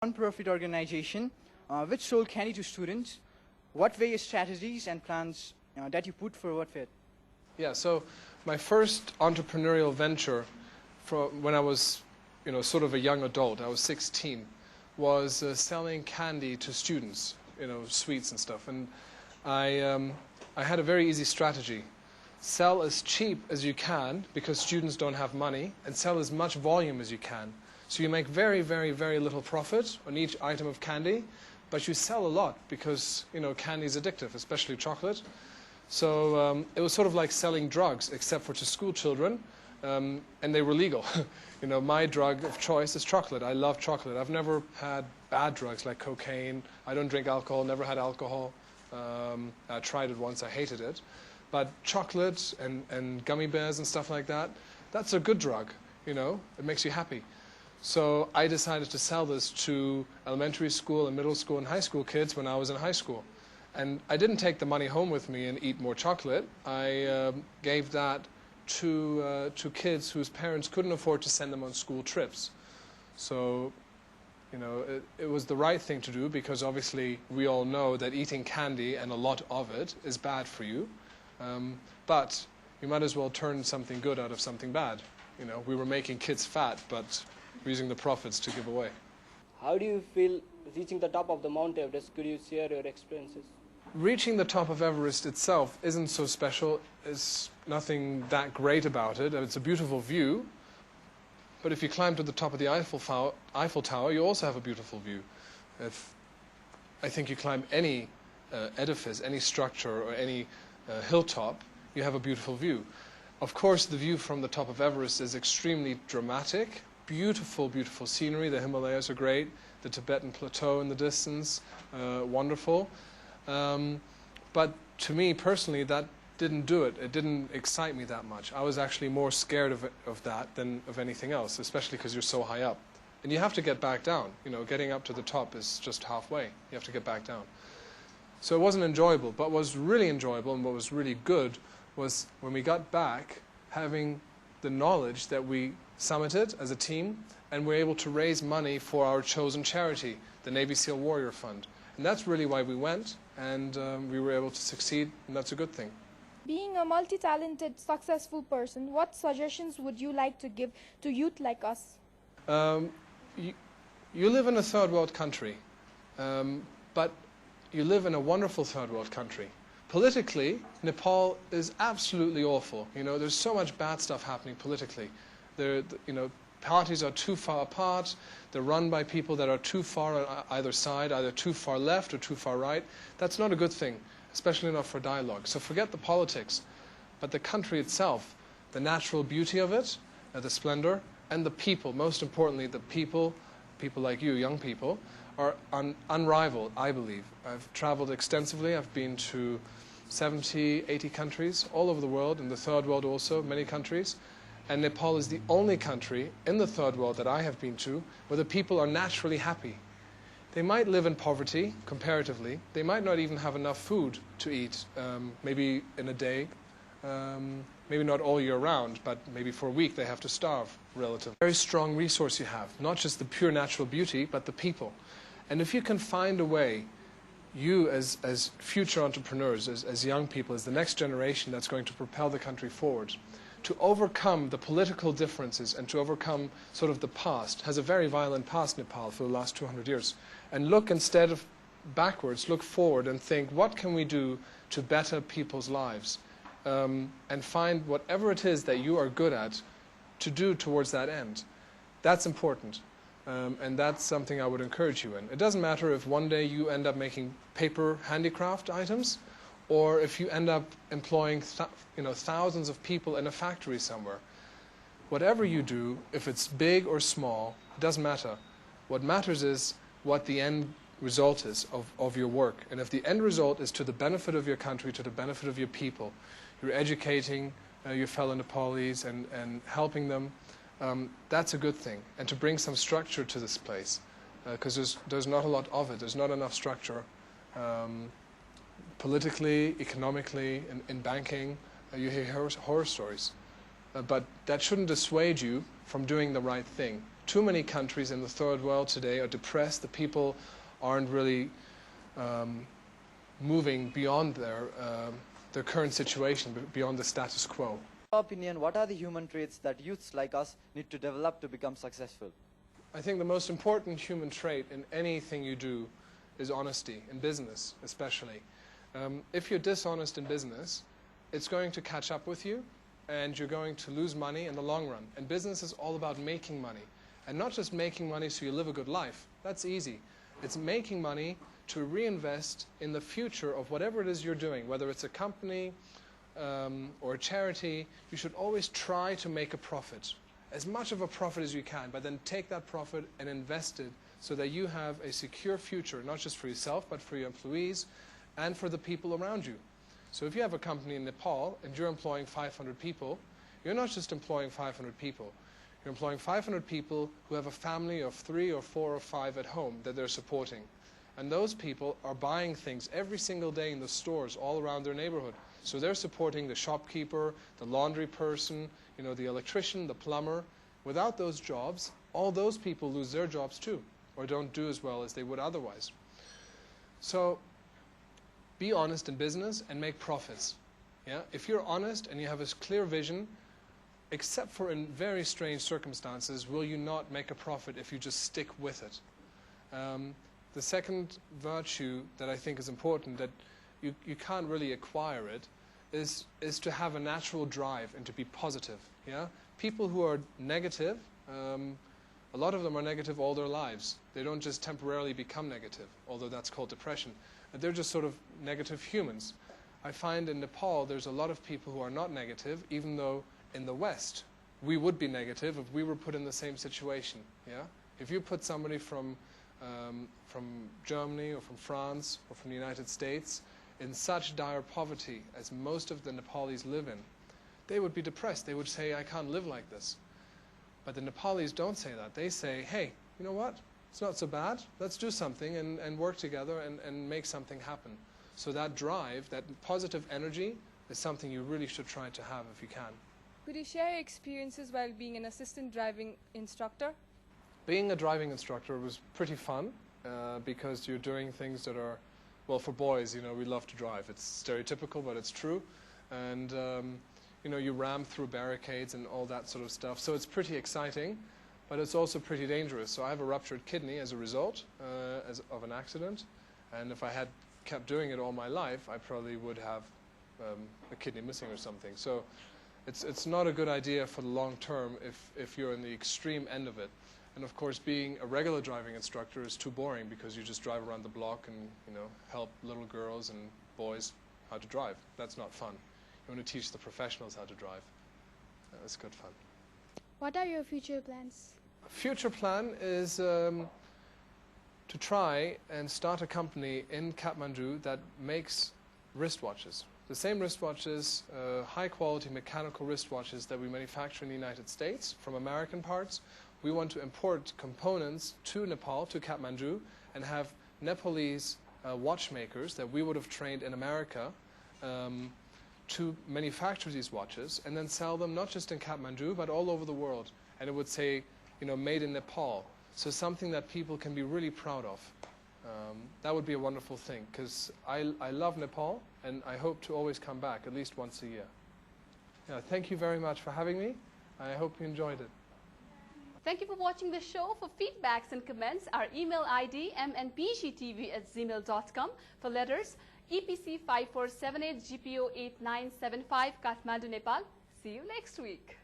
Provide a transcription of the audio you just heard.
Non-profit organization which sold candy to students. What were your strategies and plans that you put forward for it? Yeah, so my first entrepreneurial venture when I was, sort of a young adult, I was 16, was selling candy to students, sweets and stuff. And I had a very easy strategy. Sell as cheap as you can because students don't have money, and sell as much volume as you can. So you make very, very, very little profit on each item of candy, but you sell a lot because, candy is addictive, especially chocolate. So it was sort of like selling drugs, except for to school children, and they were legal. My drug of choice is chocolate. I love chocolate. I've never had bad drugs like cocaine. I don't drink alcohol, never had alcohol. I tried it once, I hated it. But chocolate and gummy bears and stuff like that, that's a good drug, it makes you happy. So I decided to sell this to elementary school and middle school and high school kids when I was in high school. And I didn't take the money home with me and eat more chocolate. I gave that to kids whose parents couldn't afford to send them on school trips. So, it was the right thing to do because obviously we all know that eating candy and a lot of it is bad for you. But you might as well turn something good out of something bad. We were making kids fat, but we're using the profits to give away. How do you feel reaching the top of the Mount Everest? Could you share your experiences? Reaching the top of Everest itself isn't so special. There's nothing that great about it. It's a beautiful view. But if you climb to the top of the Eiffel Tower, you also have a beautiful view. I think you climb any edifice, any structure, or any hilltop, you have a beautiful view. Of course, the view from the top of Everest is extremely dramatic. Beautiful, beautiful scenery. The Himalayas are great. The Tibetan Plateau in the distance, wonderful. But to me personally, that didn't do it. It didn't excite me that much. I was actually more scared of that than of anything else, especially because you're so high up. And you have to get back down. Getting up to the top is just halfway. You have to get back down. So it wasn't enjoyable, but what was really enjoyable and what was really good was when we got back, having the knowledge that we summited as a team and were able to raise money for our chosen charity, the Navy SEAL Warrior Fund. And that's really why we went, and we were able to succeed, and that's a good thing. Being a multi-talented, successful person, what suggestions would you like to give to youth like us? You live in a third world country, but you live in a wonderful third world country. Politically, Nepal is absolutely awful. There's so much bad stuff happening politically. Parties are too far apart. They're run by people that are too far on either side, either too far left or too far right. That's not a good thing, especially not for dialogue. So forget the politics. But the country itself, the natural beauty of it, the splendor, and the people, most importantly, the people like you, young people, are unrivaled, I believe. I've traveled extensively. I've been to 70, 80 countries all over the world, in the third world also, many countries. And Nepal is the only country in the third world that I have been to where the people are naturally happy. They might live in poverty, comparatively. They might not even have enough food to eat, maybe in a day, maybe not all year round, but maybe for a week they have to starve, relatively. Very strong resource you have, not just the pure natural beauty, but the people. And if you can find a way, you as future entrepreneurs, as young people, as the next generation that's going to propel the country forward, to overcome the political differences and to overcome sort of the past, has a very violent past, Nepal, for the last 200 years, and look instead of backwards, look forward and think, what can we do to better people's lives? And find whatever it is that you are good at to do towards that end. That's important. And that's something I would encourage you in. It doesn't matter if one day you end up making paper handicraft items, or if you end up employing thousands of people in a factory somewhere. Whatever you do, if it's big or small, it doesn't matter. What matters is what the end result is of your work. And if the end result is to the benefit of your country, to the benefit of your people, you're educating your fellow Nepalis and helping them, that's a good thing. And to bring some structure to this place, because there's not a lot of it. There's not enough structure. Politically, economically, in banking, you hear horror stories. But that shouldn't dissuade you from doing the right thing. Too many countries in the third world today are depressed. The people aren't really moving beyond their current situation, beyond the status quo. In your opinion, what are the human traits that youths like us need to develop to become successful? I think the most important human trait in anything you do is honesty, in business especially. If you're dishonest in business, it's going to catch up with you and you're going to lose money in the long run. And business is all about making money. And not just making money so you live a good life. That's easy. It's making money to reinvest in the future of whatever it is you're doing, whether it's a company or a charity. You should always try to make a profit, as much of a profit as you can, but then take that profit and invest it so that you have a secure future, not just for yourself, but for your employees and for the people around you. So if you have a company in Nepal and you're employing 500 people, you're not just employing 500 people. You're employing 500 people who have a family of 3 or 4 or 5 at home that they're supporting. And those people are buying things every single day in the stores all around their neighborhood. So they're supporting the shopkeeper, the laundry person, you know, the electrician, the plumber. Without those jobs, all those people lose their jobs too, or don't do as well as they would otherwise. So be honest in business and make profits. Yeah? If you're honest and you have a clear vision, except for in very strange circumstances, will you not make a profit if you just stick with it. The second virtue that I think is important, that you can't really acquire it, is to have a natural drive and to be positive. Yeah? People who are negative, a lot of them are negative all their lives. They don't just temporarily become negative, although that's called depression. They're just sort of negative humans. I find in Nepal there's a lot of people who are not negative, even though in the West we would be negative if we were put in the same situation. Yeah? If you put somebody from Germany or from France or from the United States in such dire poverty as most of the Nepalese live in, they would be depressed. They would say, I can't live like this. But the Nepalese don't say that. They say, hey, you know what? It's not so bad. Let's do something and work together and make something happen. So that drive, that positive energy, is something you really should try to have if you can. Could you share your experiences while being an assistant driving instructor? Being a driving instructor was pretty fun because you're doing things that are, well, for boys, you know, we love to drive. It's stereotypical, but it's true. And, you know, you ram through barricades and all that sort of stuff. So it's pretty exciting, but it's also pretty dangerous. So I have a ruptured kidney as a result of an accident. And if I had kept doing it all my life, I probably would have a kidney missing or something. So it's not a good idea for the long term if you're in the extreme end of it. And of course, being a regular driving instructor is too boring because you just drive around the block and, you know, help little girls and boys how to drive. That's not fun. You want to teach the professionals how to drive. That's good fun. What are your future plans? Future plan is to try and start a company in Kathmandu that makes wristwatches. The same wristwatches, high-quality mechanical wristwatches that we manufacture in the United States from American parts. We want to import components to Nepal, to Kathmandu, and have Nepalese watchmakers that we would have trained in America to manufacture these watches and then sell them not just in Kathmandu but all over the world. And it would say, you know, made in Nepal. So something that people can be really proud of. That would be a wonderful thing because I love Nepal and I hope to always come back at least once a year. Yeah, thank you very much for having me. I hope you enjoyed it. Thank you for watching the show. For feedbacks and comments, our email ID mnpgtv@gmail.com. For letters, EPC5478 GPO8975 Kathmandu, Nepal. See you next week.